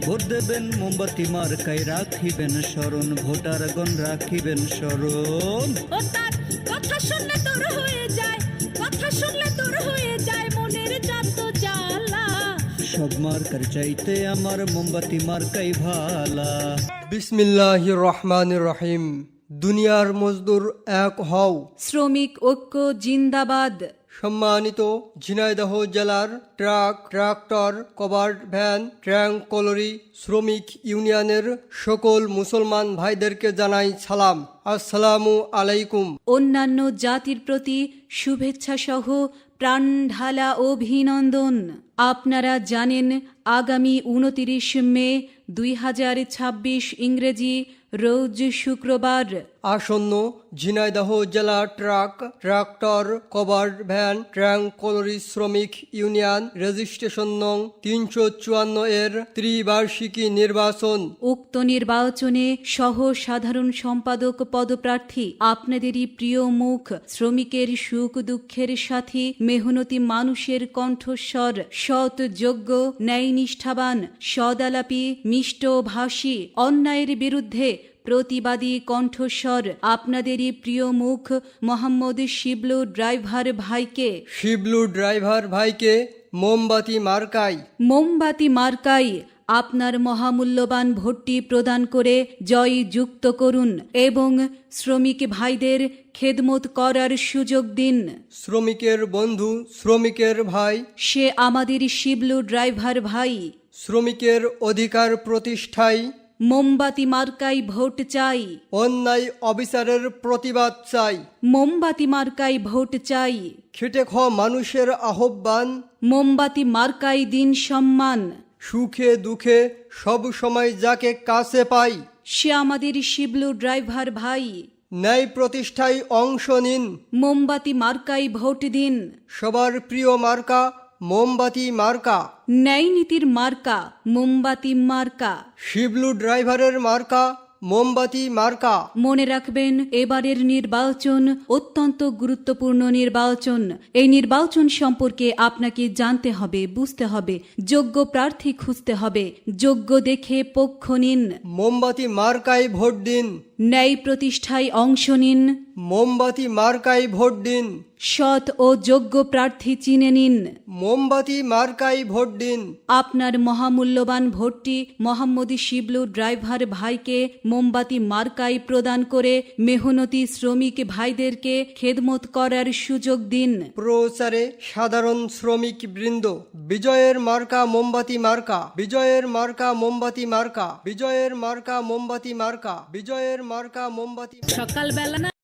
Vote দেবেন মোমবাতি মার্কায়, রাখিবেন স্মরণ, ভোটারগণ রাখিবেন স্মরণ। ও তার কথা শুনলে তোর হয়ে যায়, কথা শুনলে তোর হয়ে যায় মনের যত জ্বালা। সব মার্কার চাইতে আমার মোমবাতি মার্কাই ভালা। বিসমিল্লাহির রহমানির রহিম। দুনিয়ার মজদুর এক হও, শ্রমিক ঐক্য জিন্দাবাদ। সম্মানিত ঝিনাইদহ জেলার truck, tractor, covered van, tank lorry শ্রমিক ইউনিয়নের সকল মুসলমান ভাইদেরকে জানাই সালাম, আসসালামু আলাইকুম। অন্যান্য জাতির প্রতি শুভেচ্ছা সহ প্রাণঢালা অভিনন্দন। আপনারা জানেন আগামী 29 মে 2026 ইংরেজি রোজ শুক্রবার আসন্ন ঝিনাইদহ জেলা truck, tractor, covered van, tank lorry শ্রমিক ইউনিয়ন রেজিস্ট্রেশন নং 354 এর ত্রিবার্ষিকী নির্বাচন। উক্ত নির্বাচনে সহ সাধারণ সম্পাদক পদপ্রার্থী আপনাদেরই প্রিয় মুখ, শ্রমিকের সুখ দুঃখের সাথী, মেহনতি মানুষের কণ্ঠস্বর, সৎ যোগ্য, ন্যায়নিষ্ঠাবান, সদালাপী, মিষ্টভাষী, অন্যায়ের বিরুদ্ধে প্রতিবাদী কণ্ঠস্বর আপনাদেরই প্রিয় মুখ মোহাম্মদ শিবলু ড্রাইভার ভাইকে। শিবলু ড্রাইভার ভাইকে মোমবাতি মার্কাই, মোমবাতি মার্কাই আপনার মহামূল্যবান ভোটটি প্রদান করে জয় যুক্ত করুন এবং শ্রমিক ভাইদের খেদমত করার সুযোগ দিন। শ্রমিকের বন্ধু, শ্রমিকের ভাই, সে আমাদের শিবলু ড্রাইভার ভাই। শ্রমিকের অধিকার প্রতিষ্ঠায় মোমবাতি মার্কাই ভোট চাই, অন্যায় অবিচারের প্রতিবাদ চাই, মোমবাতি মার্কাই ভোট চাই, খেটে খাওয়া মানুষের আহ্বান, মোমবাতি মার্কাই দিন সম্মান। সুখে দুঃখে সব সময় যাকে কাছে পাই, সে আমাদের শিবলু ড্রাইভার ভাই। ন্যায় প্রতিষ্ঠায় অংশ নিন, মোমবাতি মার্কাই ভোট দিন। সবার প্রিয় মার্কা মোমবাতি মার্কা, ন্যায় নীতির মার্কা মোমবাতি মার্কা। শিবলু ড্রাইভারের মার্কা মোমবাতি মার্কা। মনে রাখবেন, এবারের নির্বাচন অত্যন্ত গুরুত্বপূর্ণ নির্বাচন। এই নির্বাচন সম্পর্কে আপনাকে জানতে হবে, বুঝতে হবে, যোগ্য প্রার্থী খুঁজতে হবে। যোগ্য দেখে পক্ষ নিন, মোমবাতি মার্কায় ভোট দিন, ন্যায় প্রতিষ্ঠায় অংশ নিন, মোমবাতি মার্কায় ভোট দিন, সৎ ও যোগ্য প্রার্থী চিনে নিন। মোমবাতি মার্কায় ভোট দিন। আপনার মহামূল্যবান ভোটটি মোহাম্মদী শিবলু ড্রাইভার ভাইকে মোমবাতি মার্কাই প্রদান করে মেহনতি শ্রমিক ভাইদেরকে খেদমত করার সুযোগ দিন। প্রচারে সাধারণ শ্রমিক বৃন্দ, বিজয়ের মার্কা মোমবাতি মার্কা, বিজয়ের মার্কা মোমবাতি মার্কা, বিজয়ের মার্কা মোমবাতি মার্কা, বিজয়ের মার্কা মোমবাতি। সকালবেলা